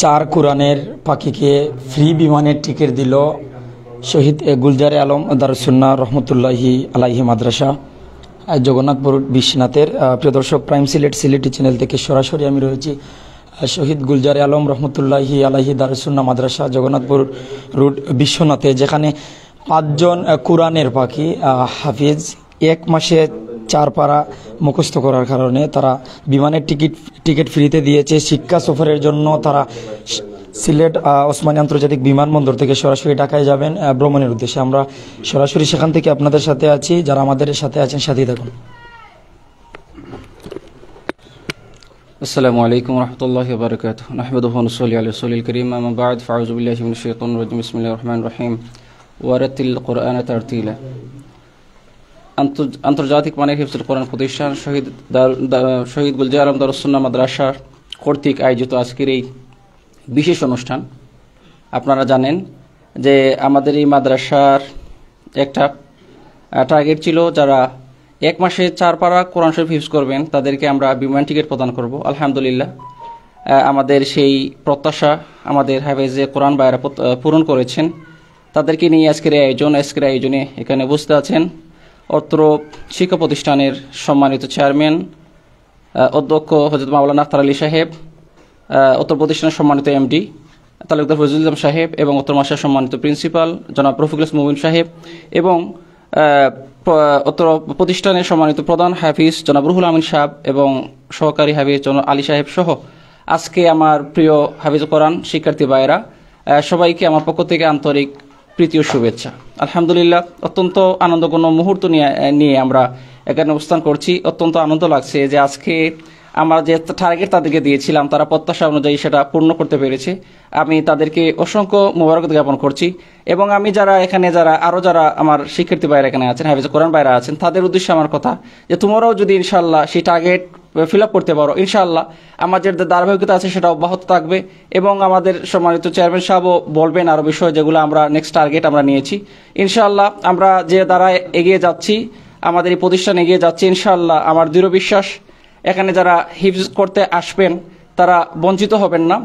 চার কোরআনের পাখিকে ফ্রি বিমানের টিকিট দিল শহীদ গুলজারে আলম দারুসুন্নাহ রহমতুল্লাহি আলাইহি মাদ্রাসা জগন্নাথপুর বিশ্বনাথের। প্রিয় দর্শক, প্রাইম সিলেটি চ্যানেল থেকে সরাসরি আমি রয়েছি শহীদ গুলজারে আলম রহমতুল্লাহি আলাইহি দারুসুন্নাহ মাদ্রাসা জগন্নাথপুর রোড বিশ্বনাথে, যেখানে 5 জন কোরআনের পাখি হাফিজ 1 মাসে 4 পারা মুখস্থ করার কারণে তারা বিমানের টিকিট ফ্রিতে দিয়েছে। শিক্ষা সফরের জন্য তারা সিলেট ওসমানী আন্তর্জাতিক বিমানবন্দর থেকে সরাসরি ঢাকায় যাবেন ভ্রমণের উদ্দেশ্যে। আমরা সরাসরি সেখান থেকে আপনাদের সাথে আছি, যারা আমাদের সাথে আছেন সাথেই থাকুন। আসসালামু আলাইকুম রহমতুল্লাহি ওয়া বারাকাতুহু। নাহমাদুহু ওয়া নুসাল্লি আলা রাসূলিল কারীম, আম্মা বা'দ, ফাআউযু বিল্লাহি মিনাশ শাইতানির রাজীম। বিসমিল্লাহির রহমানির রহিম। ওয়ারাতিল কুরআনা তারতিলা। আন্তর্জাতিক মানের হিফজুল কোরআন প্রতিষ্ঠান শহীদ গুলজার আলম দারুসুন্নাহ মাদ্রাসা কর্তৃক আয়োজিত আজকের এই বিশেষ অনুষ্ঠান। আপনারা জানেন যে আমাদের এই মাদ্রাসার একটা টার্গেট ছিল, যারা 1 মাসে 4 পারা কোরআন শরীফ হিফজ করবেন তাদেরকে আমরা বিমান টিকিট প্রদান করব। আলহামদুলিল্লাহ, আমাদের সেই প্রত্যাশা আমাদের হাফেজে কোরআন ভাইয়েরা পূরণ করেছেন। তাদেরকে নিয়ে আজকের আয়োজনে এখানে বসতে আছেন অত্র শিক্ষা প্রতিষ্ঠানের সম্মানিত চেয়ারম্যান অধ্যক্ষ হযরত মাওলানা আখতার আলী সাহেব, অত্র প্রতিষ্ঠানের সম্মানিত এমডি তালুকদার ফজলুল ইসলাম সাহেব এবং অত্র মাদ্রাসার সম্মানিত প্রিন্সিপাল জনাব রফিকুল ইসলাম মুবিন সাহেব এবং অত্র প্রতিষ্ঠানের সম্মানিত প্রধান হাফিজ জনাব রুহুল আমিন সাহেব এবং সহকারী হাফিজ জনাব আলী সাহেব সহ আজকে আমার প্রিয় হাফিজ কোরআন শিক্ষার্থী ভাইয়েরা, সবাইকে আমার পক্ষ থেকে আন্তরিক প্রীতি ও শুভেচ্ছা। আলহামদুলিল্লাহ, অত্যন্ত আনন্দঘন মুহূর্ত নিয়ে আমরা এখানে অবস্থান করছি। অত্যন্ত আনন্দ লাগছে যে আজকে আমরা যে টার্গেট তাদেরকে দিয়েছিলাম তারা প্রত্যাশা অনুযায়ী সেটা পূর্ণ করতে পেরেছে। আমি তাদেরকে অসংখ্য মোবারকবাদ জ্ঞাপন করছি এবং আমি যারা আমার শিক্ষার্থী ভাইরা এখানে আছেন, হাফেজ কোরআন ভাইরা আছেন, তাদের উদ্দেশ্যে আমার কথা যে তোমরাও যদি ইনশাআল্লাহ সেই টার্গেট ফিল আপ করতে পারো, ইনশাআল্লাহ আমাদের যে ধারাবাহিকতা আছে সেটা অব্যাহত থাকবে এবং আমাদের সম্মানিত চেয়ারম্যান সাহেবও বলবেন আরও বিষয় যেগুলো আমরা নেক্সট টার্গেট আমরা নিয়েছি। ইনশাআল্লাহ আমরা যে দ্বারা এগিয়ে যাচ্ছি, আমাদের এই প্রতিষ্ঠান এগিয়ে যাচ্ছে, ইনশাআল্লাহ আমার দৃঢ় বিশ্বাস এখানে যারা হিফজ করতে আসবেন তারা বঞ্চিত হবেন না।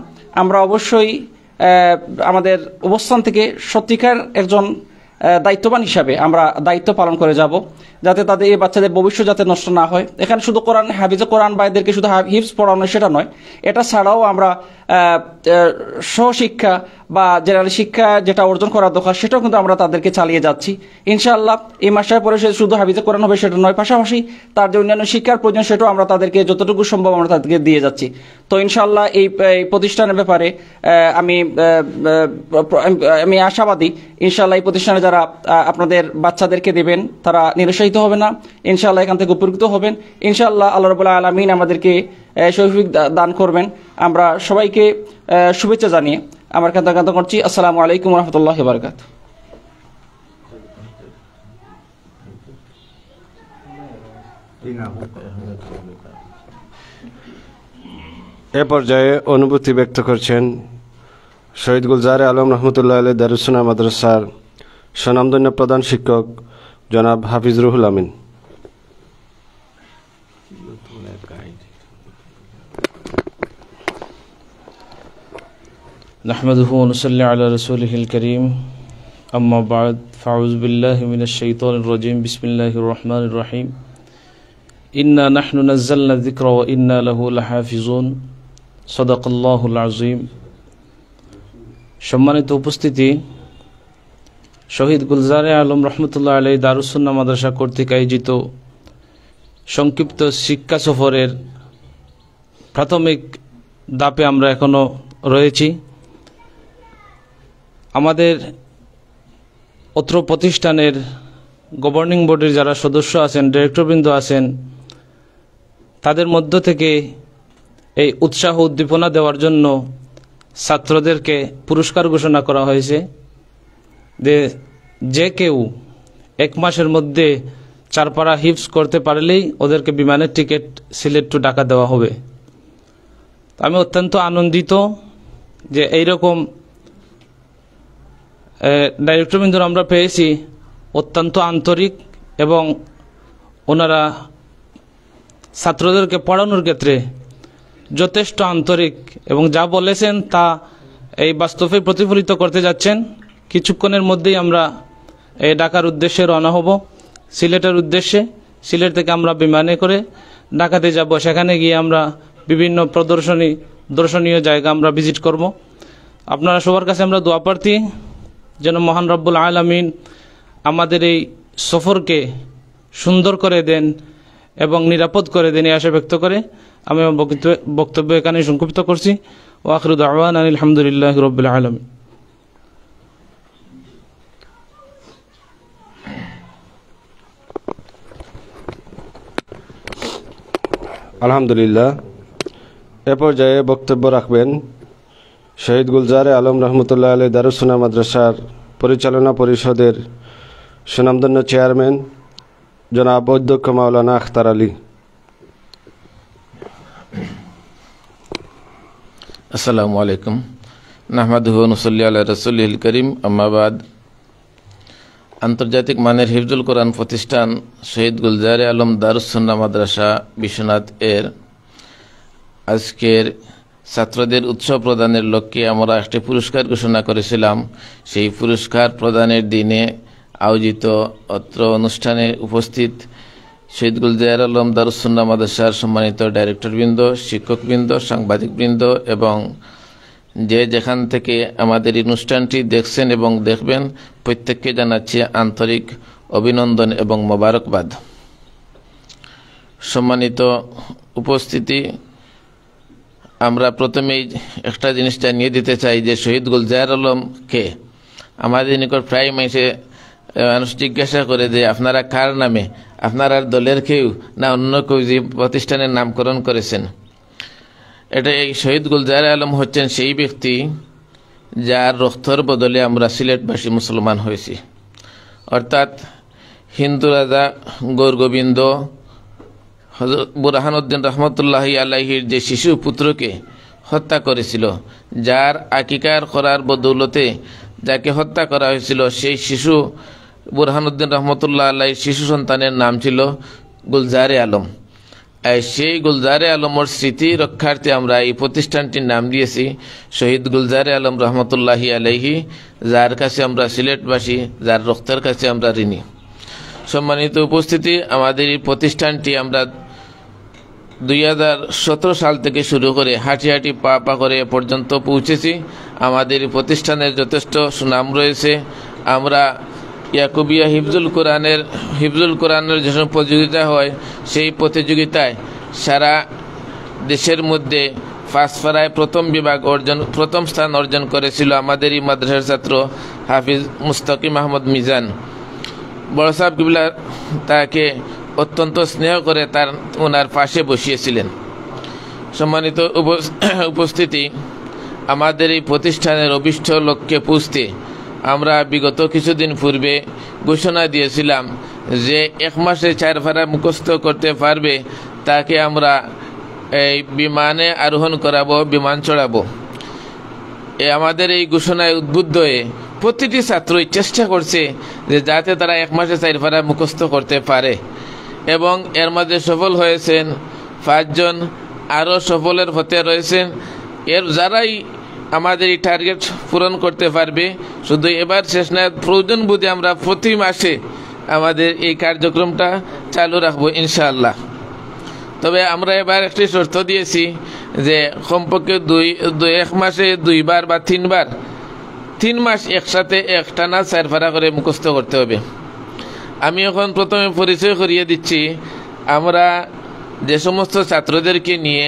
আমরা অবশ্যই আমাদের অবস্থান থেকে সত্যিকার একজন দায়িত্ববান হিসাবে আমরা দায়িত্ব পালন করে যাব, যাতে তাদের এই বাচ্চাদের ভবিষ্যৎ যাতে নষ্ট না হয়। এখানে শুধু হাফিজে কোরআন ভাইদেরকে শুধু হিফজ পড়ানো সেটা নয়, এটা ছাড়াও আমরা সহশিক্ষা বা জেনারেল শিক্ষা যেটা অর্জন করার দরকার সেটাও কিন্তু আমরা তাদেরকে চালিয়ে যাচ্ছি। ইনশাআল্লাহ এই মাসের পরে শুধু হাফিজে কোরআন হবে সেটা নয়, পাশাপাশি তার যে অন্যান্য শিক্ষার প্রয়োজন সেটাও আমরা তাদেরকে যতটুকু সম্ভব আমরা তাদেরকে দিয়ে যাচ্ছি। তো ইনশাআল্লাহ এই প্রতিষ্ঠানের ব্যাপারে আমি আশাবাদী, ইনশাআল্লাহ এই প্রতিষ্ঠানে যারা আপনাদের বাচ্চাদেরকে দেবেন তারা নিরুৎসাহিত হবে না, ইনশাআল্লাহ এখান থেকে উপকৃত হবেন। ইনশাআল্লাহ আল্লাহ রাব্বুল আলামিন আমাদেরকে শৌফিক দান করবেন। আমরা সবাইকে শুভেচ্ছা জানিয়ে আমার কান্ত করছি। আসসালামু আলাইকুম রহমতুল্লাহি ওয়া বারাকাতুহু। এ পর্যায়ে অনুভূতি ব্যক্ত করছেন শহীদ গুলজারে আলম রহমতুল্লাহ আলাইহি দারুসুন্নাহ মাদ্রাসার স্বনামধন্য প্রধান শিক্ষক জনাব হাফিজ রুহুল আমিন। নাহমাদুহু ওয়া নুসাল্লি আলা রাসূলিহিল কারীম, আম্মা বা'দ, ফাউযু বিল্লাহি মিনাশ শাইতানির রাজীম। বিসমিল্লাহির রহমানির রহিম। ইন্না নাহনু নাযালনা যিকরা ওয়া ইন্না লাহু লাহাফিজুন। সাদাকাল্লাহুল আযীম। সম্মানিত উপস্থিতি, শহীদ গুলজারে আলম রহমতুল্লাহ আলাইহি দারুসুন্নাহ মাদ্রাসা কর্তৃক আয়োজিত সংক্ষিপ্ত শিক্ষা সফরের প্রাথমিক ধাপে আমরা এখনো রয়েছি। আমাদের অত্র প্রতিষ্ঠানের গভর্নিং বডির যারা সদস্য আছেন, ডিরেক্টরবৃন্দ আছেন, তাদের মধ্য থেকে এই উৎসাহ উদ্দীপনা দেওয়ার জন্য ছাত্রদেরকে পুরস্কার ঘোষণা করা হয়েছে যে কেউ 1 মাসের মধ্যে 4 পারা হিফজ করতে পারলেই ওদেরকে বিমানের টিকিট সিলেট টু ঢাকা দেওয়া হবে। আমি অত্যন্ত আনন্দিত যে এইরকম ডাইরেক্টরবৃন্দ আমরা পেয়েছি, অত্যন্ত আন্তরিক এবং ওনারা ছাত্রদেরকে পড়ানোর ক্ষেত্রে যথেষ্ট আন্তরিক এবং যা বলেছেন তা এই বাস্তবে প্রতিফলিত করতে যাচ্ছেন। কিছুক্ষণের মধ্যেই আমরা এই ঢাকার উদ্দেশ্যে রওনা হব, সিলেটের উদ্দেশ্যে। সিলেট থেকে আমরা বিমানে করে ঢাকাতে যাব, সেখানে গিয়ে আমরা বিভিন্ন দর্শনীয় জায়গা আমরা ভিজিট করব। আপনারা সবার কাছে আমরা দোয়া প্রার্থী যেন মহান রব্বুল আলামিন আমাদের এই সফরকে সুন্দর করে দেন এবং নিরাপদ করে দেন, এই আশা ব্যক্ত করে আমি আমার বক্তব্য এখানে সংক্ষিপ্ত করছি। ওয়া আখিরু দাওয়ানা আলহামদুলিল্লাহি রাব্বিল আলামিন। আলহামদুলিল্লাহ। এ পর্যায়ে বক্তব্য রাখবেন শহীদ গুলজারে আলম রহমতুল্লাহ আলী দারুস-সুন্নাহ মাদ্রাসার পরিচালনা পরিষদের সুনামধন্য চেয়ারম্যান জনাব অধ্যক্ষ মাওলানা আখতার আলী। আসসালামু আলাইকুম। নাহমাদুহু ওয়া নুসাল্লি আলা রাসূলিল কারীম, আম্মা বাদ। আন্তর্জাতিক মানের হিফজুল কোরআন প্রতিষ্ঠান শহীদ গুলজারে আলম দারুস-সুন্নাহ মাদ্রাসা বিশ্বনাথ এর আজকের ছাত্রদের উৎসব প্রদানের লক্ষ্যে আমরা একটি পুরস্কার ঘোষণা করেছিলাম। সেই পুরস্কার প্রদানের দিনে আয়োজিত অত্র অনুষ্ঠানে উপস্থিত শহীদ গুলজারে আলম দারুস-সুন্নাহ মাদ্রাসার সম্মানিত ডাইরেক্টরবৃন্দ, শিক্ষকবৃন্দ, সাংবাদিকবৃন্দ এবং যে যেখান থেকে আমাদের এই অনুষ্ঠানটি দেখছেন এবং দেখবেন, প্রত্যেককে জানাচ্ছি আন্তরিক অভিনন্দন এবং মোবারকবাদ। সম্মানিত উপস্থিতি, আমরা প্রথমেই একটা জিনিস জানিয়ে দিতে চাই যে শহীদ গুলজারে আলম কে। আমাদের নিকট প্রায় মানুষ জিজ্ঞাসা করে যে আপনারা কার নামে, আপনারা দলের কেউ না অন্য কেউ যে প্রতিষ্ঠানের নামকরণ করেছেন। এটা এই শহীদ গুলজারে আলম হচ্ছেন সেই ব্যক্তি যার রক্তর বদলে আমরা সিলেটবাসী মুসলমান হয়েছি। অর্থাৎ হিন্দু রাজা গৌর গোবিন্দ বুরহানুদ্দিন রহমতুল্লাহি আলাইহির যে শিশু পুত্রকে হত্যা করেছিল, যার আকিকার করার বদৌলতে যাকে হত্যা করা হয়েছিল, সেই শিশু বুরহানুদ্দিন রহমতুল্লাহ আলাইহির শিশু সন্তানের নাম ছিল গুলজারে আলম। সেই গুলজারে আলমর স্মৃতি রক্ষার্থে আমরা এই প্রতিষ্ঠানটির নাম দিয়েছি শহীদ গুলজারে আলম রহমতুল্লাহি আলাইহি, যার কাছে আমরা সিলেটবাসী, যার রক্তের কাছে আমরা ঋণী। সম্মানিত উপস্থিতি, আমাদের এই প্রতিষ্ঠানটি আমরা 2017 সাল থেকে শুরু করে হাঁটি হাঁটি পা পা করে এ পর্যন্ত পৌঁছেছি। আমাদের এই প্রতিষ্ঠানের যথেষ্ট সুনাম রয়েছে। আমরা ইয়াকুবিয়া হিফজুল কোরআনের যে প্রতিযোগিতা হয়, সেই প্রতিযোগিতায় সারা দেশের মধ্যে ফাঁসফাড়ায় প্রথম স্থান অর্জন করেছিল আমাদের এই মাদ্রাসার ছাত্র হাফিজ মুস্তাকিম আহমদ মিজান। বড় সাহেব কিবলা তাকে অত্যন্ত স্নেহ করে ওনার পাশে বসিয়েছিলেন। সম্মানিত উপস্থিতি, আমাদের এই প্রতিষ্ঠানের অভিষ্ট লক্ষ্যে পৌঁছতে আমরা বিগত কিছুদিন পূর্বে ঘোষণা দিয়েছিলাম যে 1 মাসে 4 ভাড়া মুখস্থ করতে পারবে তাকে আমরা এই বিমানে আরোহণ করাবো, বিমান চড়াবো। আমাদের এই ঘোষণায় উদ্বুদ্ধ হয়ে প্রতিটি ছাত্রই চেষ্টা করছে যে যাতে তারা 1 মাসে 4 ভাড়া মুখস্থ করতে পারে, এবং এর মধ্যে সফল হয়েছেন 5 জন, আরও সফলের পথে রয়েছেন। যারাই আমাদের এই টার্গেট পূরণ করতে পারবে, শুধু এবার শেষ না, প্রয়োজন বুঝে আমরা প্রতি মাসে আমাদের এই কার্যক্রমটা চালু রাখবো ইনশাআল্লাহ। তবে আমরা এবার একটি শর্ত দিয়েছি যে কমপক্ষে 1 মাসে 2 বার বা 3 বার, 3 মাস একসাথে একটানা 4 ভাড়া করে মুখস্থ করতে হবে। আমি এখন প্রথমে পরিচয় করিয়ে দিচ্ছি আমরা যে সমস্ত ছাত্রদেরকে নিয়ে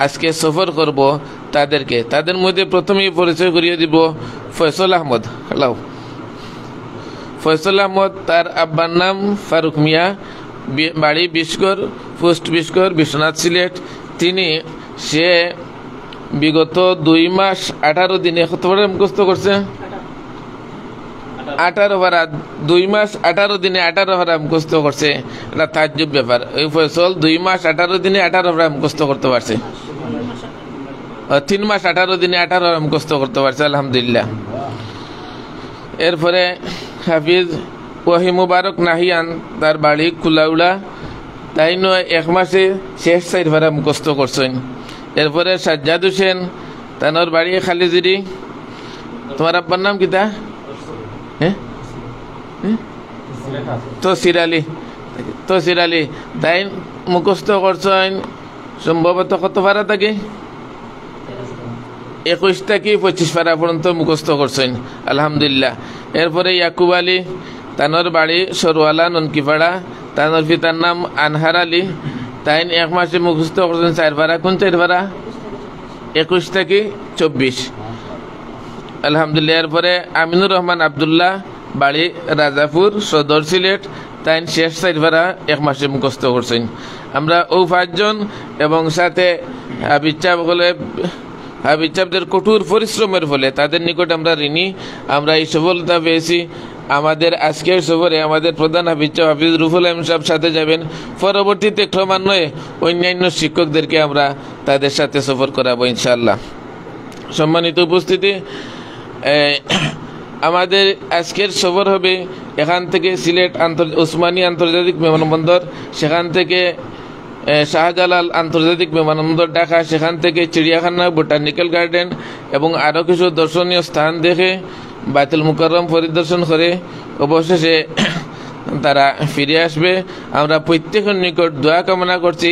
আজকে সফর করব তাদের মধ্যে প্রথমেই পরিচয় করিয়ে দিব ফয়সল আহমদ। হ্যালো, ফয়সল আহমদ, তার আব্বার নাম ফারুক মিয়া, বাড়ি বিশগড়, পোস্ট বিশগড়, বিশ্বনাথ, সিলেট। সে বিগত 2 মাস 18 দিনে কত ভাড়া মুখস্থ করছে? 18 ভাড়া। 2 মাস 18 দিনে 18 ভাড়া মুখস্থ করছে। এটা তাজ্জুব ব্যাপার। এই ফয়সল 2 মাস 18 দিনে 18 ভাড়া মুখস্থ করতে পারছে। 3 মাস 18 দিনে 18 ভাড়া মুখস্থ করতে পারছে, আলহামদুলিল্লাহ। এরপরে হাফিজ ওয়াহি মুবারক নাহিয়ান, তার বাড়ি কুলাউড়া। তাই 1 মাসে শেষ 4 ভাড়া মুখস্থ করছেন। এরপরে সাজ্জাদ হোসেন, তানোর বাড়ি খালিজিরি। তোমার আব্বার নাম কিতা? হ্যাঁ, তসির আলী। তাই মুখস্থ করছেন সম্ভবত কত পারা থাকে? 21 থেকে 25 পারা পর্যন্ত মুখস্থ করছেন, আলহামদুলিল্লাহ। এরপরে ইয়াকুব আলী, তানোর বাড়ি সরওয়ালা ননকিপাড়া, তানোর পিতার নাম আনহার আলী। তাই 1 মাসে মুখস্থ করছেন 4 পারা। কোন 4 পারা? 21 থেকে 24, আলহামদুলিল্লাহ। এরপরে আমিনুর রহমান আবদুল্লাহ, বাড়ি রাজাপুর, সদর সিলেট। তাই শেষ 4 পারা 1 মাসে মুখস্থ করছেন। আমরা ও 5 জন এবং সাথে হাবিজাবদের কঠোর পরিশ্রমের ফলে তাদের নিকট আমরা ঋণী, আমরা এই সফলতা পেয়েছি। আমাদের আজকের সফরে আমাদের প্রধান হাফিজ রুহুল আমিন সাহেব সাথে যাবেন। পরবর্তীতে ক্রমান্বয়ে অন্যান্য শিক্ষকদেরকে আমরা তাদের সাথে সফর করাবো ইনশাআল্লাহ। সম্মানিত উপস্থিতি, আমাদের আজকের সফর হবে এখান থেকে সিলেট ওসমানী আন্তর্জাতিক বিমানবন্দর, সেখান থেকে শাহজালাল আন্তর্জাতিক বিমানবন্দর ঢাকা, সেখান থেকে চিড়িয়াখানা, বোটানিক্যাল গার্ডেন এবং আরও কিছু দর্শনীয় স্থান দেখে বাইতুল মুকাররম পরিদর্শন করে অবশেষে তারা ফিরে আসবে। আমরা প্রত্যেকের নিকট দোয়া কামনা করছি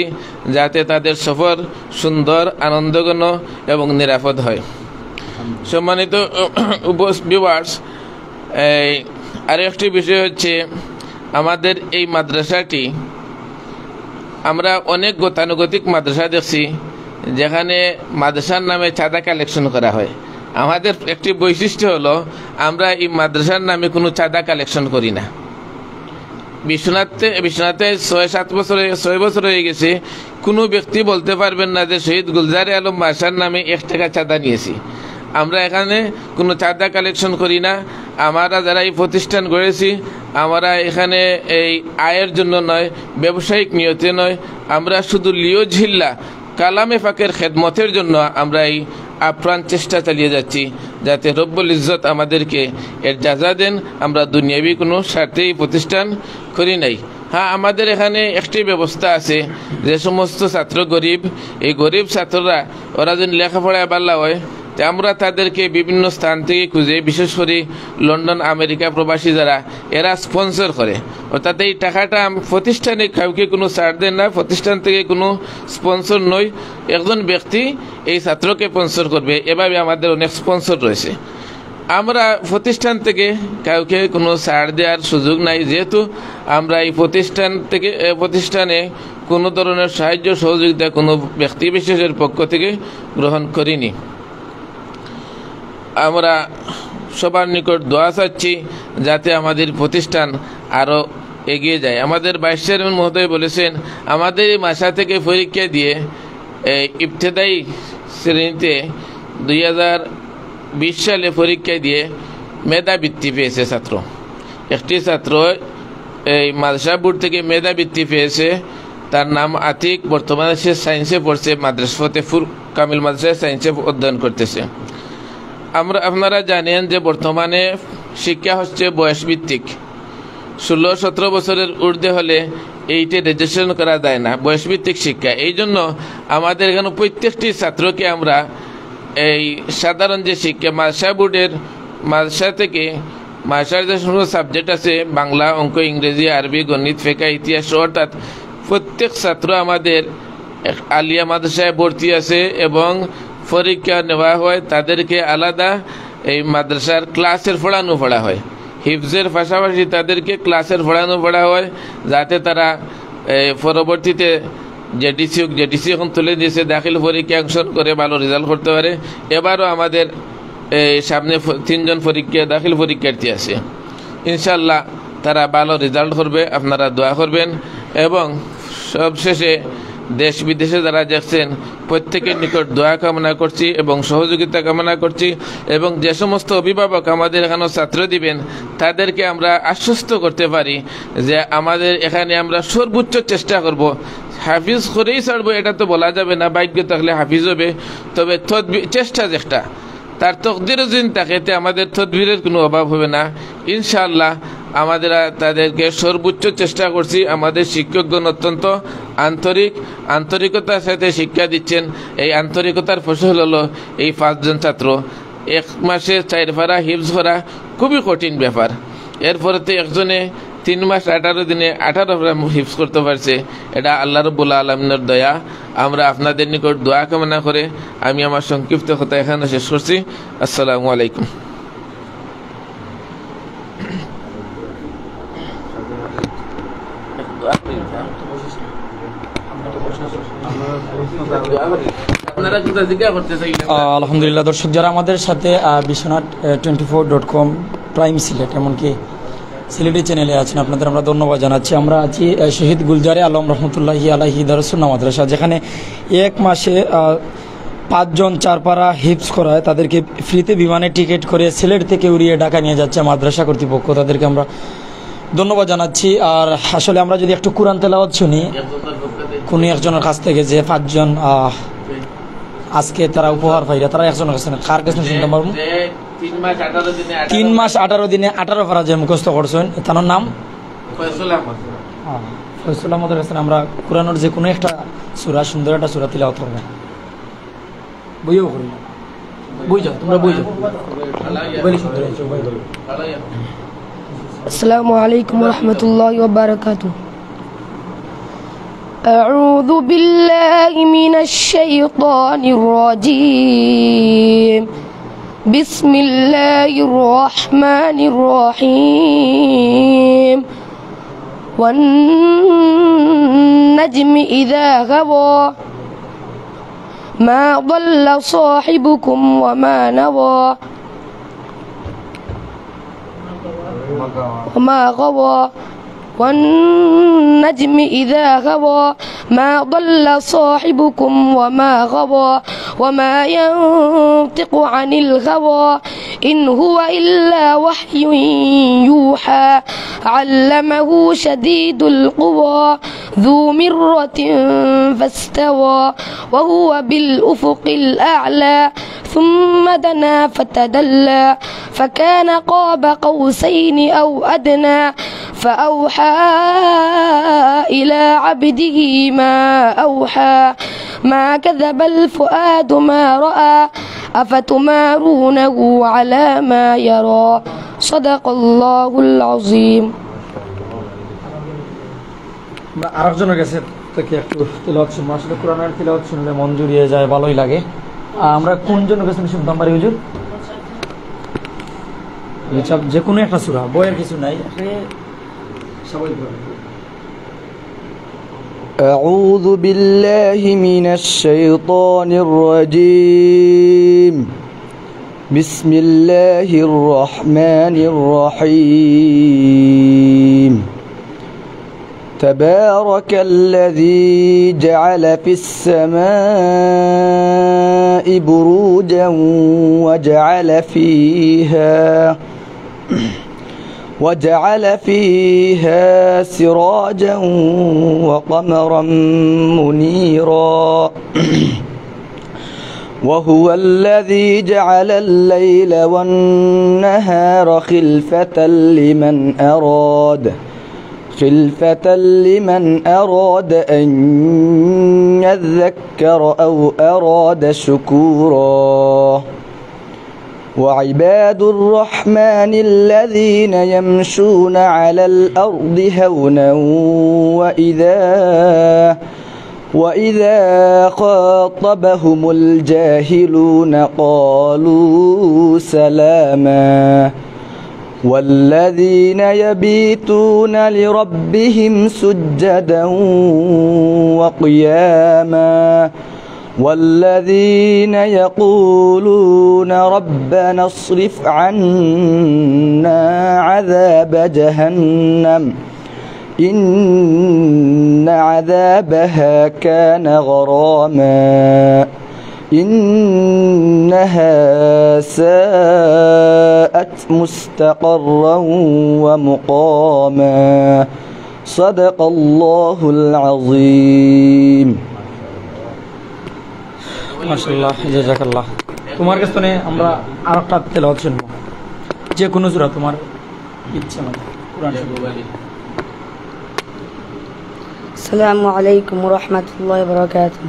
যাতে তাদের সফর সুন্দর, আনন্দঘন এবং নিরাপদ হয়। সম্মানিত ভিউয়ার্স, আরেকটি বিষয় হচ্ছে আমাদের এই মাদ্রাসাটি, আমরা অনেক গতানুগতিক মাদ্রাসা দেখছি যেখানে মাদ্রাসার নামে চাঁদা কালেকশন করা হয়। আমাদের একটি বৈশিষ্ট্য হলো আমরা এই মাদ্রাসার নামে কোনো চাঁদা কালেকশন করি না। বিশ্বনাথে 6 বছর হয়ে গেছে, কোনো ব্যক্তি বলতে পারবেন না যে শহীদ গুলজার আলম মাদ্রাসার নামে 1 টাকা চাঁদা নিয়েছি। আমরা এখানে কোনো চাঁদা কালেকশন করি না। আমরা যারা এই প্রতিষ্ঠান গড়েছি, আমরা এখানে এই আয়ের জন্য নয়, ব্যবসায়িক নিয়তে নয়, আমরা শুধু লিওজিল্লা কালামে পাকের খেদমতের জন্য আমরা এই আপ্রাণ চেষ্টা চালিয়ে যাচ্ছি যাতে রব্বুল ইজ্জত আমাদেরকে এর জাযা দেন। আমরা দুনিয়াবি কোনো স্বার্থে এই প্রতিষ্ঠান করি নাই। হ্যাঁ, আমাদের এখানে একটি ব্যবস্থা আছে, যে সমস্ত ছাত্র গরিব, এই গরিব ছাত্ররা ওরা যদি লেখাপড়ায় ভালো হয়, আমরা তাদেরকে বিভিন্ন স্থান থেকে খুঁজে, বিশেষ করে লন্ডন, আমেরিকা প্রবাসী যারা, এরা স্পন্সর করে। অর্থাৎ এই টাকাটা প্রতিষ্ঠানে কাউকে কোনো ছাড় দেন না, প্রতিষ্ঠান থেকে কোনো স্পন্সর নয়, একজন ব্যক্তি এই ছাত্রকে স্পন্সর করবে। এভাবে আমাদের অনেক স্পন্সর রয়েছে। আমরা প্রতিষ্ঠান থেকে কাউকে কোনো ছাড় দেওয়ার সুযোগ নাই, যেহেতু আমরা এই প্রতিষ্ঠানে কোনো ধরনের সাহায্য সহযোগিতা কোনো ব্যক্তি বিশেষের পক্ষ থেকে গ্রহণ করিনি। আমরা সবার নিকট দোয়া চাচ্ছি যাতে আমাদের প্রতিষ্ঠান আরও এগিয়ে যায়। আমাদের ভাইস চেয়ারম্যান মহোদয় বলেছেন, আমাদের এই মাসা থেকে পরীক্ষা দিয়ে ইবতেদায়ী শ্রেণীতে 2020 সালে পরীক্ষা দিয়ে মেধাবৃত্তি পেয়েছে ছাত্র। একটি ছাত্র এই মাদ্রাসা বোর্ড থেকে মেধাবৃত্তি পেয়েছে, তার নাম আতিক। বর্তমানে সে সায়েন্সে পড়ছে, মাদ্রাসা ফতেপুর কামিল মাদ্রাসায় সায়েন্সে অধ্যয়ন করতেছে। আপনারা জানেন যে বর্তমানে শিক্ষা হচ্ছে বয়সভিত্তিক। 16-17 বছরের ঊর্ধ্বে হলে এইটা রেজিস্ট্রেশন করা যায় না, বয়সভিত্তিক শিক্ষা। এই জন্য আমাদের এখানে প্রত্যেকটি ছাত্রকে আমরা এই সাধারণ যে শিক্ষা মাদ্রাসা বোর্ডের মাদ্রাসা থেকে মাদ্রাসার যে সমস্ত সাবজেক্ট আছে, বাংলা, অঙ্ক, ইংরেজি, আরবি, গণিত, ফিকহ, ইতিহাস, অর্থাৎ প্রত্যেক ছাত্র আমাদের আলিয়া মাদ্রাসায় ভর্তি আছে এবং পরীক্ষা নেওয়া হয়। তাদেরকে আলাদা এই মাদ্রাসার ক্লাসের পড়া হয়, হিফজের পাশাপাশি তাদেরকে ক্লাসের পড়া হয়, যাতে তারা পরবর্তীতে জেটিসি এখন তুলে দিয়েছে, দাখিল পরীক্ষা অংশগ্রহণ করে ভালো রেজাল্ট করতে পারে। এবারও আমাদের সামনে 3 জন দাখিল পরীক্ষার্থী আছে, ইনশাল্লাহ তারা ভালো রেজাল্ট করবে। আপনারা দোয়া করবেন। এবং সবশেষে দেশ বিদেশে যারা দেখছেন প্রত্যেকের নিকট দোয়া কামনা করছি এবং সহযোগিতা কামনা করছি। এবং যে সমস্ত অভিভাবক আমাদের এখানে ছাত্র দিবেন, তাদেরকে আমরা আশ্বস্ত করতে পারি যে আমাদের এখানে আমরা সর্বোচ্চ চেষ্টা করব। হাফিজ করেই ছাড়বো এটা তো বলা যাবে না, ভাগ্য থাকলে হাফিজ হবে, তবে চেষ্টা যেটা তার তকদিরও যদি থাকে, আমাদের তদবিরের কোনো অভাব হবে না ইনশাআল্লাহ। আমাদের তাদেরকে সর্বোচ্চ চেষ্টা করছি। আমাদের শিক্ষকগণ অত্যন্ত আন্তরিকতার সাথে শিক্ষা দিচ্ছেন। এই আন্তরিকতার ফসল হলো এই 5 জন ছাত্র। 1 মাসে 4 পারা হিফজ করা খুবই কঠিন ব্যাপার। এরপরে তো একজনে 3 মাস 18 দিনে 18 পারা হিফজ করতে পারছে। এটা আল্লাহ রাব্বুল আলামিনের দয়া। আমরা আপনাদের নিকট দোয়া কামনা করে আমি আমার সংক্ষিপ্ত কথা এখানে শেষ করছি। আসসালামু আলাইকুম। আলহামদুলিল্লাহ দর্শক, যারা আমাদের সাথে বিশ্বনাথ 24.com প্রাইম সিলেট এমনকি সিলেটি চ্যানেলে আছেন, আপনাদের আমরা ধন্যবাদ জানাচ্ছি। আমরা আছি শহীদ গুলজারে আলম রহমতুল্লাহি আলাইহি দারুস-সুন্নাহ মাদ্রাসা, যেখানে 1 মাসে 5 জন 4 পারা হিফজ করায় তাদেরকে ফ্রিতে বিমানে টিকিট করে সিলেট থেকে উড়িয়ে ঢাকা নিয়ে যাচ্ছে মাদ্রাসা কর্তৃপক্ষ। তাদেরকে আমরা ধন্যবাদ জানাচ্ছি। আর আসলে আমরা যদি একটু কোরআন তেলাওয়াত শুনি কোনো একজনের কাছ থেকে, যে 5 জন আজকে তারা উপহার পাইরা, তারা একজনের কাছে কার কাছে শুনতে পারবো? 3 মাস 18 দিনে 18 পারা যে মুখস্থ করছেন, তার নাম ফয়সুল আহমদের কাছে আমরা কোরআনের যে কোনো একটা সূরা, সুন্দর একটা সূরা তিলাওয়াত করব। বইও করি না, বই যাও তোমরা, বই যাও। আসসালামু আলাইকুম ওয়া রাহমাতুল্লাহি ওয়া বারাকাতুহু। আউযু বিল্লাহি মিনাশ শাইতানির রাজীম। বিসমিল্লাহির রহমানির রহিম। ওয়ান নাজমি ইযা হাওয়া মা ضل صاحبكم وما نوى وما غوى والنجم إذا هوى ما ضل صاحبكم وما غوى وما ينطق عن الهوى إن هو إلا وحي يوحى علمه شديد القوى ذو مرة فاستوى وهو بالأفق الأعلى ثم دنا فتدلى فكان قاب قوسين أو أدنى فأوحى إلى عبده ما أوحى ما كذب الفؤاد ما رأى أفتمارونه على ما يرى صدق الله العظيم. আরেকজনের কাছে থেকে একটু তিলাওয়াত শুনবো। আসলে কোরআনের তিলাওয়াত শুনলে মন জুড়িয়ে যায়, ভালোই লাগে। আমরা কোনজনের কাছে শুনতাম পারি হুজুর? যে কোনো একটা সূরা, বইয়ের কিছু নাই, সবাই বলে। أعوذ بالله من الشيطان الرجيم. بسم الله الرحمن الرحيم. تبارك الذي جعل في السماء بروجا وجعل فيها سراجا وقمرا منيرا وهو الذي جعل الليل والنهار خلفة لمن أراد أن يذكر أو أراد شكورا. وعباد الرحمن الذين يمشون على الأرض هونا وإذا خاطبهم الجاهلون قالوا سلاما. والذين يبيتون لربهم سجدا وقياما. والذين يقولون ربنا اصرف عنا عذاب جهنم إن عذابها كان غراما إنها ساءت مستقرا ومقاما. صدق الله العظيم. মাশাআল্লাহ, জাযাকাল্লাহ। তোমার কাছে আমরা আরেকটা তেলাওয়াত শুনবো, যে কোনো সূরা তোমার ইচ্ছা মতো কোরআন শুনবো। السلام عليكم ورحمة الله وبركاته.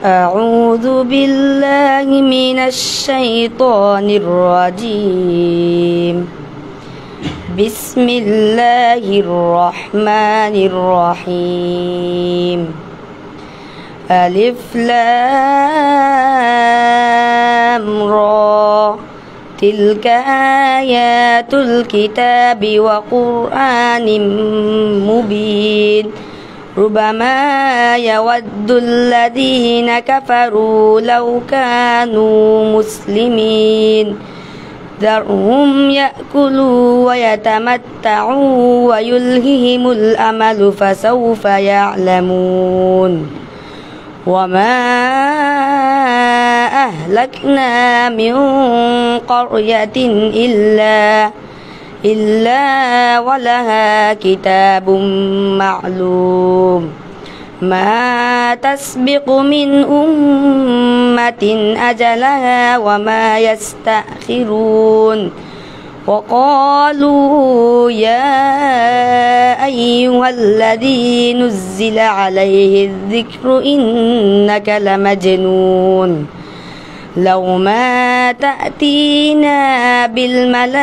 أعوذ بالله من الشيطان الرجيم. بسم الله الرحمن الرحيم. ألف لام را تلك آيات الكتاب وقرآن مبين ربما يود الذين كفروا لو كانوا مسلمين ذرهم يأكلوا ويتمتعوا ويلههم الأمل فسوف يعلمون وما أهلكنا من قرية إلا ولها كتاب معلوم ما تسبق من أمة أجلها وما يستأخرون وقالوا يا أيها الذي نزل عليه الذكر إنك لمجنون لو ما تأتينا بالملائكة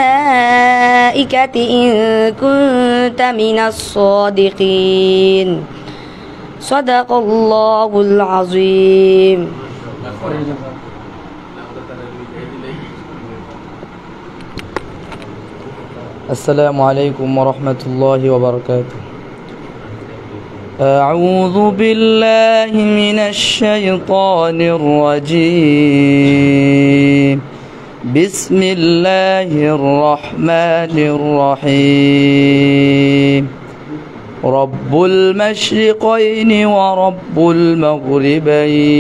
إن كنت من الصادقين صدق الله العظيم. السلام عليكم ورحمة الله وبركاته. أعوذ بالله من الشيطان الرجيم. بسم الله الرحمن الرحيم. رب المشرقين ورب المغربين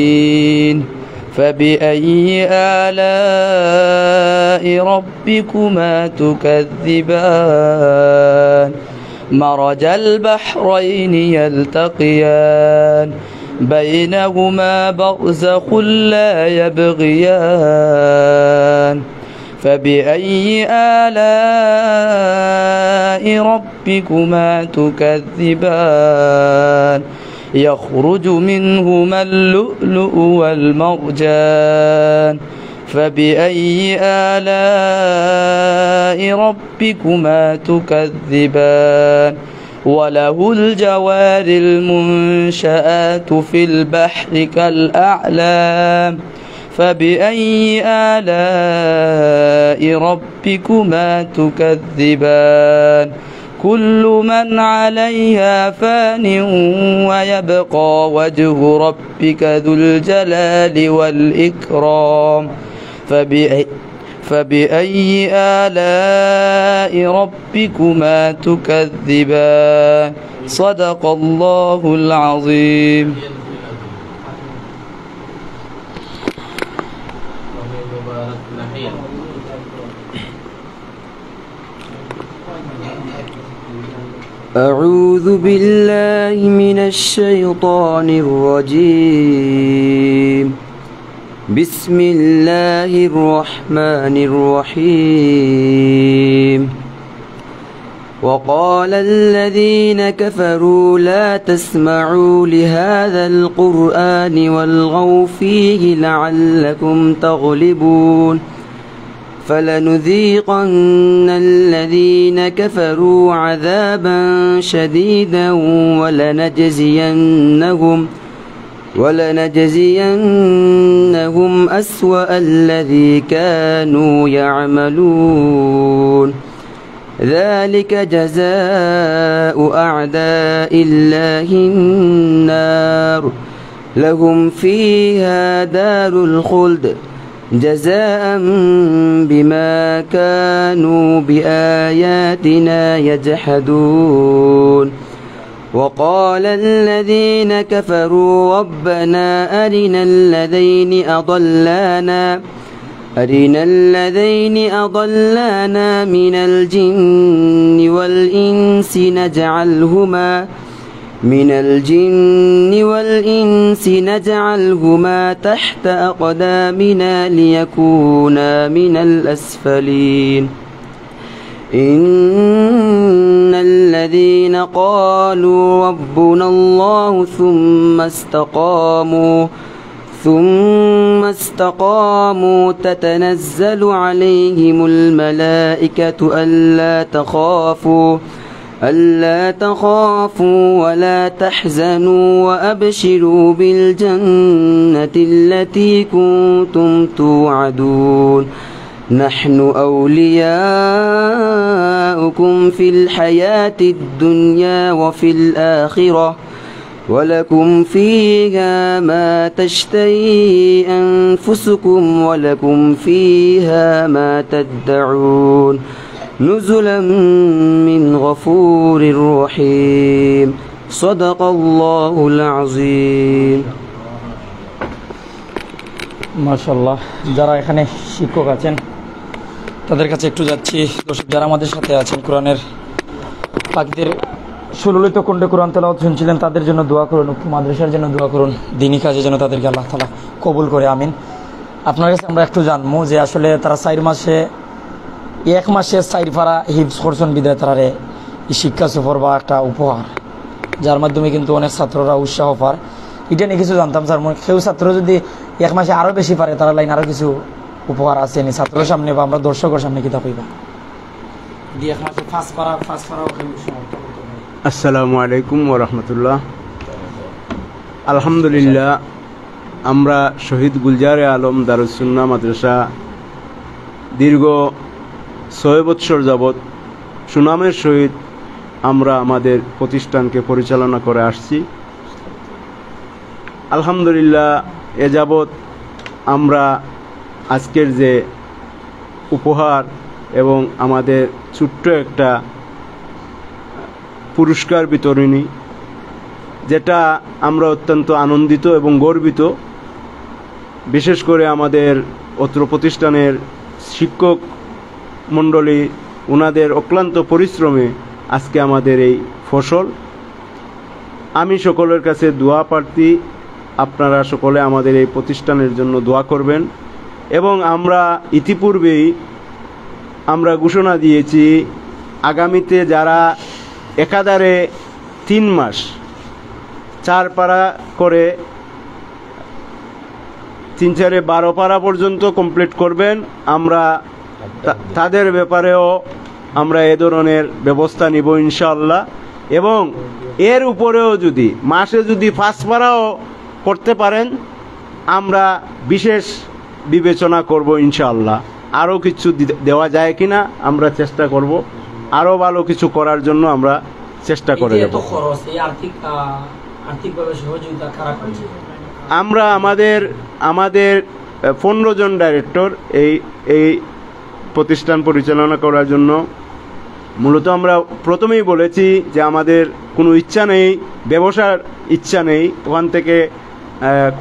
فبأي آلاء ربكما تكذبان مرج البحرين يلتقيان بينهما برزخ لا يبغيان فبأي آلاء ربكما تكذبان يخرج منهما اللؤلؤ والمرجان فبأي آلاء ربكما تكذبان وله الجوار المنشآت في البحر كالأعلام فبأي آلاء ربكما تكذبان كل من عليها فان ويبقى وجه ربك ذو الجلال والإكرام فبأي آلاء ربكما تكذبان صدق الله العظيم. أعوذ بالله من الشيطان الرجيم. بسم الله الرحمن الرحيم. وقال الذين كفروا لا تسمعوا لهذا القرآن والغوا فيه لعلكم تغلبون فلنذيقن الذين كفروا عذابا شديدا ولنجزينهم أسوأ الذي كانوا يعملون ذلك جزاء أعداء الله النار لهم فيها دار الخلد جزاء بما كانوا بآياتنا يجحدون وقال الذين كفروا ربنا أرنا الذين أضلانا من الجن والإنس نجعلهما تحت أقدامنا ليكونا من الأسفلين إن الذين قالوا ربنا الله ثم استقاموا تتنزل عليهم الملائكة ألا تخافوا ولا تحزنوا وأبشروا بالجنة التي كنتم توعدون نحن أولياؤكم في الحياة الدنيا وفي الآخرة ولكم فيها ما تشتهي أنفسكم ولكم فيها ما تدعون نزلا من غفور رحيم صدق الله العظيم মাশাআল্লাহ। যারা এখানে শিক্ষক আছেন তাদের কাছে একটু যাচ্ছি। দর্শক যারা আমাদের সাথে আছেন কোরআনের পাখিদের সুললিত কণ্ঠে কোরআন তেলাওয়াত শুনছিলেন, তাদের জন্য দোয়া করুন, উক্ত মাদ্রাসার জন্য দোয়া করুন, দিনী কাজে যেন তাদেরকে আল্লাহ তাআলা কবুল করে, আমিন। আপনার কাছে আমরা একটু জানবো যে আসলে তারা 1 মাসে 4 পারা হিফজ করছেন বিদায় তারারে এই শিক্ষা সফর বা একটা উপহার, যার মাধ্যমে কিন্তু অনেক ছাত্ররা উৎসাহ পায়। এটা নিয়ে কিছু জানতাম স্যার, কেউ ছাত্র যদি 1 মাসে আরও বেশি পারে তারা লাইন আরও কিছু উপহার আছে নি ছাত্রের সামনে বা আমরা দর্শকের সামনে কিতা কইবা? 1 মাসে 5 পারা আসসালামু আলাইকুম ওয়া রাহমাতুল্লাহ। আলহামদুলিল্লাহ, আমরা শহীদ গুলজারে আলম দারুস সুন্নাহ মাদ্রাসা দীর্ঘ 6 বৎসর যাবৎ সুনামের সহিত আমরা আমাদের প্রতিষ্ঠানকে পরিচালনা করে আসছি। আলহামদুলিল্লাহ, এ যাবৎ আমরা আজকের যে উপহার এবং আমাদের ছোট্ট একটা পুরস্কার বিতরণী, যেটা আমরা অত্যন্ত আনন্দিত এবং গর্বিত। বিশেষ করে আমাদের অত্র প্রতিষ্ঠানের শিক্ষক মণ্ডলী, ওনাদের অক্লান্ত পরিশ্রমে আজকে আমাদের এই ফসল। আমি সকলের কাছে দোয়া প্রার্থী, আপনারা সকলে আমাদের এই প্রতিষ্ঠানের জন্য দোয়া করবেন। এবং আমরা ইতিপূর্বেই আমরা ঘোষণা দিয়েছি, আগামীতে যারা একাধারে 3 মাস 4 পারা করে 3-4 12 পারা পর্যন্ত কমপ্লিট করবেন, আমরা তাদের ব্যাপারেও আমরা এ ধরনের ব্যবস্থা নিব ইনশাআল্লাহ। এবং এর উপরেও যদি মাসে 5 পারাও করতে পারেন, আমরা বিশেষ বিবেচনা করব ইনশাআল্লাহ। আরও কিছু দেওয়া যায় কিনা আমরা চেষ্টা করব, আরও ভালো কিছু করার জন্য আমরা চেষ্টা করে যাব। আমরা আমাদের 15 জন ডাইরেক্টর এই প্রতিষ্ঠান পরিচালনা করার জন্য। মূলত আমরা প্রথমেই বলেছি যে আমাদের কোনো ইচ্ছা নেই, ব্যবসার ইচ্ছা নেই, ওখান থেকে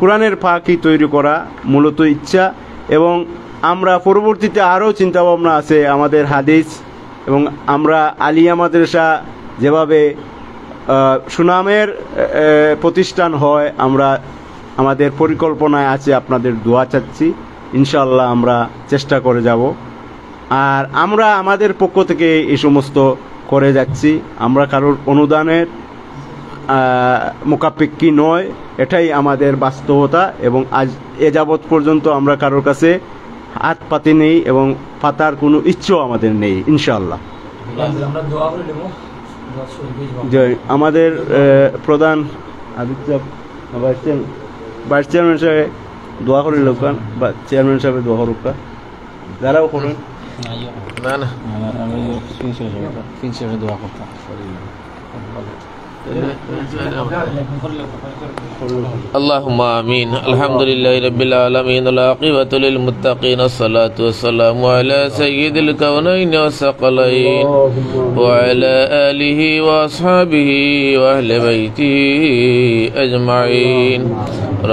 কোরআনের পাখি তৈরি করা মূলত ইচ্ছা। এবং আমরা পরবর্তীতে আরও চিন্তাভাবনা আছে আমাদের হাদিস, এবং আমরা আলিয়া মাদ্রাসা যেভাবে সুনামের প্রতিষ্ঠান হয়, আমরা আমাদের পরিকল্পনায় আছে, আপনাদের দোয়া চাচ্ছি, ইনশাআল্লাহ আমরা চেষ্টা করে যাব। আর আমরা আমাদের পক্ষ থেকে এই সমস্ত করে যাচ্ছি, আমরা কারোর অনুদানের মোকাপেক্ষী নয়, এটাই আমাদের বাস্তবতা। এবং আজ এ যাবৎ পর্যন্ত আমরা কারোর কাছে হাত পাতি নেই এবং পাতার কোনো ইচ্ছেও আমাদের নেই ইনশাআল্লাহ। আমাদের প্রধান ভাইস চেয়ারম্যান সাহেব দোয়া করে লোকান, বা চেয়ারম্যান সাহেব দোয়া করুক, যারাও করেন না না দোয়া করতাম। اللهم آمين. الحمد لله رب العالمين، والعاقبة للمتقين، الصلاة والسلام على سيد الكونين والثقلين وعلى آله وأصحابه وأهل بيته أجمعين.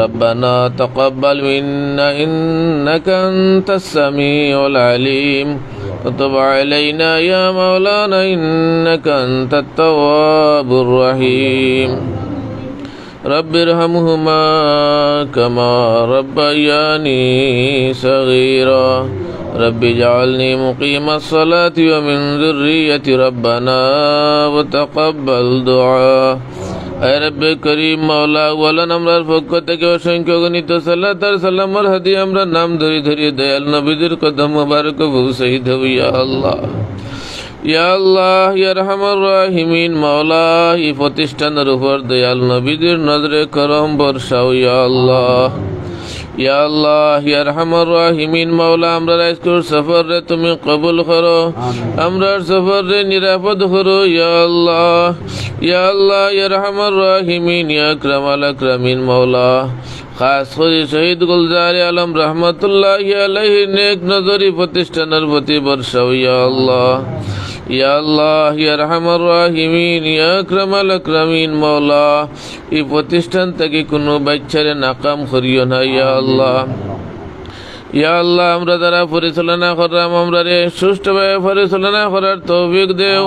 ربنا تقبل منا إنك أنت السميع العليم، وتب علينا يا مولانا إنك أنت التواب الرحيم. رب ارحمهما كما ربياني صغيرا. رب اجعلني مقيم الصلاة ومن ذريتي ربنا وتقبل دعاء اے رب کریم مولا ওয়ালান আমরার পক্ষ থেকে অসংখ্য গণিত সালাত আর সালামের হাদিয়া আমরা নাম ধরে ধরে দয়াল নবীদের কদম মোবারক পৌঁছাই দেব ইয়া আল্লাহ ইয়া আল্লাহ ইয়া রহমান রাহিমিন মাওলা এই প্রতিষ্ঠানের উপর দয়াল নবীদের নজরে করম বর্ষাও ইয়া আল্লাহ ইয়া আল্লাহ ইয়া রহমান রাহিমিন মাওলা আমরা আজকের সফর রে তুমি কবুল করো আমরার সফর রে নিরাপদ করো ইয়া আল্লাহ ইয়া রহমান রাহিমিন ইয়া আকরামাল আকরামিন মাওলা খাস করে শহীদ গুলজার আলম রহমতুল্লাহি আলাইহি নেক নজরি প্রতিষ্ঠানের প্রতি বর্ষাও ইয়া আল্লাহ ইয়া রহমান রাহিমিন ইয়া আকরামাল আকরামিন মাওলা এই প্রতিষ্ঠান থেকে কোনো বাচ্চারে নাকাম করিও না ইয়া আল্লাহ আমরা যারা পরিচালনা করলাম আমরা রে সুষ্ঠুভাবে পরিচালনা করার তৌফিক দেও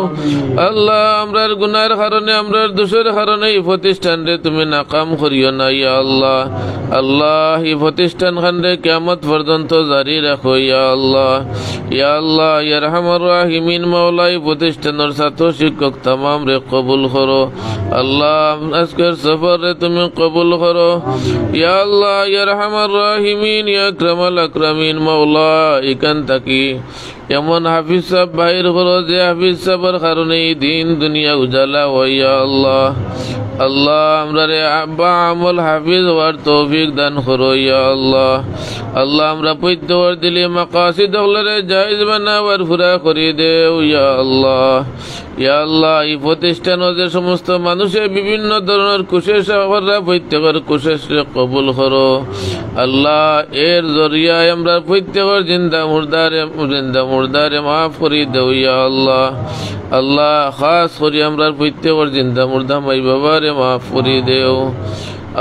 আল্লাহ আমরার গুনার কারণে আমরার দোষের কারণে এই প্রতিষ্ঠান রে তুমি নাকাম করিও না ইয়া আল্লাহ এই প্রতিষ্ঠান খানরে কিয়ামত পর্যন্ত জারি রাখো ইয়া আল্লাহ ইয়া রহমান রাহিমিন মাওলা এই প্রতিষ্ঠানের ছাত্র শিক্ষক তামাম রে কবুল করো আল্লাহ আজকের সফর রে তুমি কবুল করো ইয়া আল্লাহ ইয়া রহমান রাহিমিন ইয়া আকরামাল আকরামিন মাওলা এখান থাকি এমন হাফিজ সাহেব বাহির করো যে হাফিজ সাহেবের কারণে দিন দুনিয়া উজালা হইয়া আল্লাহ আমরা রে আব্বা আমল হাফিজ হওয়ার তৌফিক দান করো ইয়া আল্লাহ আমরা পৈত্যবর দিলে মাকাসিদ হলরে জায়েজ বানাবার পুরা করে দেও ইয়া আল্লাহ এই প্রতিষ্ঠান যে সমস্ত মানুষের বিভিন্ন ধরনের কোশিশ আমরা প্রত্যেকের কোশিশ কবুল করো আল্লাহ এর জরিয়ায় আমরা প্রত্যেকের জিন্দা মুর্দারে মাফ করে দেও ইয়া আল্লাহ খাস করে আমরা প্রত্যেকের জিন্দা মুর্দা মাই বাবারে মাফ করে দেও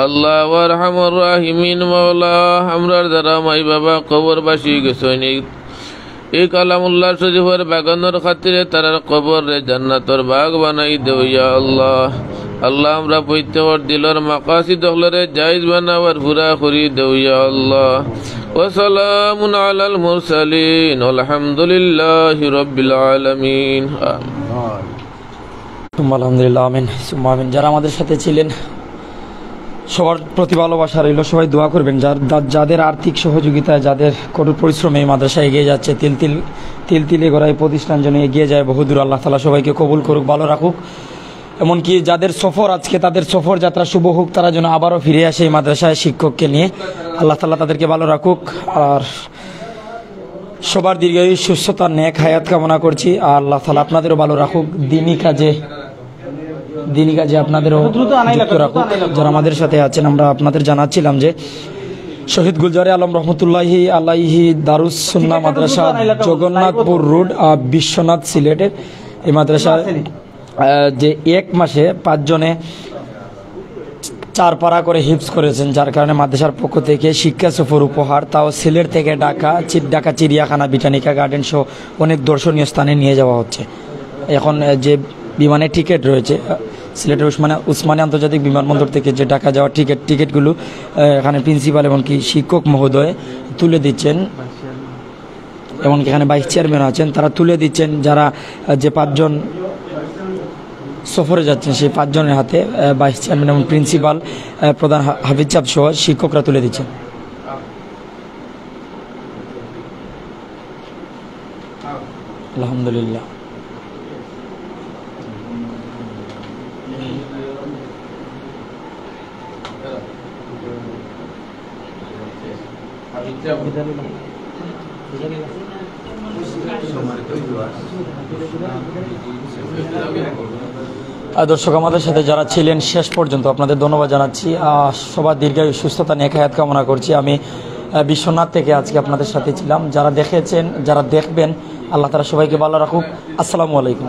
আল্লাহ আরহামুর রাহিমিন মাওলা আমরার যারা মাই বাবা কবরবাসী গেছেন এই কালামুল্লাহ শরীফের বাগানোর খাতিরে তারার কবর রে জান্নাতর বাগ বানাই দেও ইয়া আল্লাহ আমরা প্রত্যেকের দিলের মাকাসিদ হলরে জায়েজ বানাবার পুরা করি দেও ইয়া আল্লাহ ওয়া সালামুন আলাল মুরসালিন আলহামদুলিল্লাহি রাব্বিল আলামিন আলহামদুলিল্লাহ আমিন সুম্মা আমিন। যারা আমাদের সাথে ছিলেন সবার প্রতি ভালোবাসা রইল, সবাই দোয়া করবেন। যাদের আর্থিক সহযোগিতায় যাদের কঠোর পরিশ্রমে এই মাদ্রাসা এগিয়ে যাচ্ছে, তিল তিলে গড়া এই প্রতিষ্ঠান যেন এগিয়ে যায় বহুদূর। আল্লাহ তাআলা সবাইকে কবুল করুক, ভালো রাখুক। এমনকি যাদের সফর আজকে তাদের সফর যাত্রা শুভ হোক, তারা যেন আবারও ফিরে আসে এই মাদ্রাসায় শিক্ষককে নিয়ে। আল্লাহ তাআলা তাদেরকে ভালো রাখুক আর সবার দীর্ঘায়ু সুস্থতা নেক হায়াত কামনা করছি। আর আল্লাহ তাআলা আপনাদেরও ভালো রাখুক, দিনী কাজে আপনাদেরও যুক্ত রাখুক। যারা আমাদের সাথে আছেন, আমরা আপনাদের জানাচ্ছিলাম যে শহীদ গুলজারে আলম রহমতুল্লাহি আলাইহি দারুস সুন্নাহ মাদ্রাসা, জগন্নাথপুর রোড, বিশ্বনাথ, সিলেটের এই মাদ্রাসা যে এক মাসে 5 জনে 4 পারা করে হিফজ করেছেন, যার কারণে মাদ্রাসার পক্ষ থেকে শিক্ষা সফর উপহার, তাও সিলেট থেকে ঢাকা চিড়িয়াখানা, বিটানিকা গার্ডেন সহ অনেক দর্শনীয় স্থানে নিয়ে যাওয়া হচ্ছে। এখন যে বিমানের টিকিট রয়েছে সিলেটের উসমানী আন্তর্জাতিক বিমানবন্দর থেকে যে ঢাকা যাওয়ার টিকিটগুলো এখানে প্রিন্সিপাল এমনকি শিক্ষক মহোদয় তুলে দিচ্ছেন, এমনকি এখানে ভাইস চেয়ারম্যান আছেন, তারা তুলে দিচ্ছেন। যারা যে 5 জন সফরে যাচ্ছেন সেই 5 জনের হাতে ভাইস চেয়ারম্যান এবং প্রিন্সিপাল, প্রধান হাফিজ সাহেব সহ শিক্ষকরা তুলে দিচ্ছেন। আলহামদুলিল্লাহ। দর্শক আমাদের সাথে যারা ছিলেন শেষ পর্যন্ত আপনাদের ধন্যবাদ জানাচ্ছি। সবার দীর্ঘায়ু সুস্থতা নেক হায়াত কামনা করছি। আমি বিশ্বনাথ থেকে আজকে আপনাদের সাথে ছিলাম। যারা দেখেছেন, যারা দেখবেন, আল্লাহ তাআলা সবাইকে ভালো রাখুক। আসসালামু আলাইকুম।